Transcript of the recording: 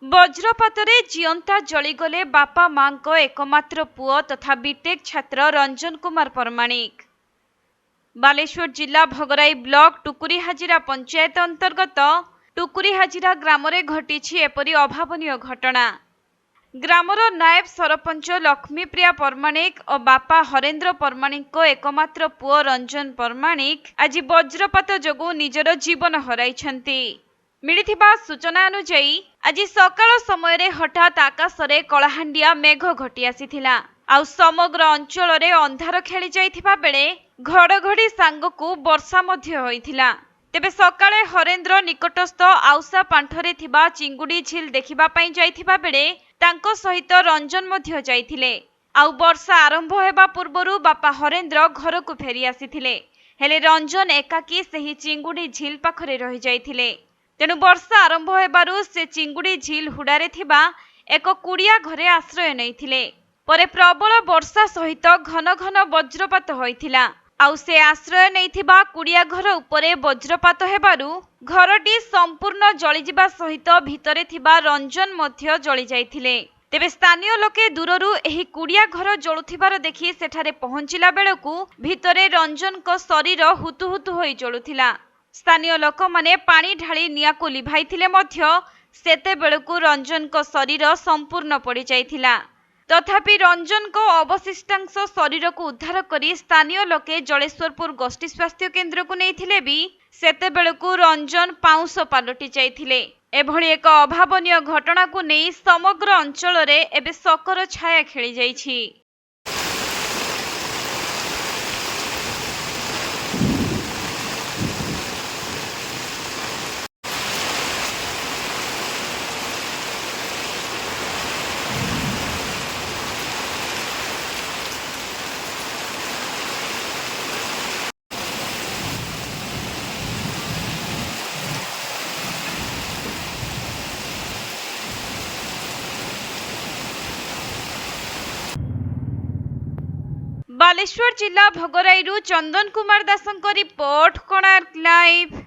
ବଜ୍ରପାତରେ ଜିଅନ୍ତା ଜଳିଗଲେ ବାପା ମାଙ୍କ एकमात्र पुओ तथा बीटेक छात्र रंजन कुमार परमाणिक। बालेश्वर जिला भगराई ब्लॉक टुकुरी हाजिरा पंचायत अंतर्गत टुकुरी हाजिरा ग्राम रे घटिछि एपरि अभावनीय घटना। ग्रामर नायब सरपंच लक्ष्मीप्रिया परमाणिक और बापा हरेन्द्र परमाणिक एकमात्र पुओ रंजन परमाणिक आज वज्रपात जोगु निजर जीवन हराइछन्ति। मिलिथिबा सूचना अनुसार आज सकाळ समय रे हठात आकाश रे कलाहांडिया मेघ घटी आसीथिला आउ समग्र अंचल रे अंधार खेली जाइथिबा बेले घड़घड़ी सांगकु वर्षा मध्य होइथिला। तेबे सकाळे हरेन्द्र निकटस्थ आउसा पांठरे थिबा चिंगुडी झील देखिबा पई जाइथिबा बेले तांको सहित रंजन मध्य जाइथिले। आउ वर्षा आरंभ हेबा पूर्वरु बापा हरेन्द्र घरकु फेरी आसीथिले, हेले रंजन एकाकी सेही चिंगुडी झील पाखरे रहि जाइथिले। तेणु वर्षा आरंभ हेबारु से चिंगुडी झील हुडारे थिबा एक कुड़िया घरे आश्रय नैथिले। परे प्रबल वर्षा सहित घन घन वज्रपात होइथिला आउ से आश्रय नैथिबा कुड़िया घर उपरे वज्रपात हेबारु घरटी संपूर्ण जलिजिबा सहित भितरे थिबा रंजन मध्य जली जाइथिले। तेबे स्थानीय लोके दूररु एही कुड़िया घर जळुथिबार देखि सेठारे पहुंचिला बेलकु भितरे रंजन को शरीर हुतुहुतु होई जळुथिला। स्थानीय लोक माने पानी ढाली नियाको लिभाइथिले मध्य सेते बेलकु रंजन को शरीर संपूर्ण पड़ी जाइथिला। तथापि रंजन को अवशिष्टांश शरीर को उद्धार करी स्थानीय लोके जलेश्वरपुर गोष्ठी स्वास्थ्य केन्द्र को नैथिले भी सेते बेलकु रंजन पाउंस पालटि जाइथिले। एभली एक अभावनीय घटना को नहीं समग्र अंचल रे एबे शोकर छाया खेली जाइछि। बालेश्वर जिला भगराईरू चंदन कुमार दासंक रिपोर्ट, कोणार्क लाइव।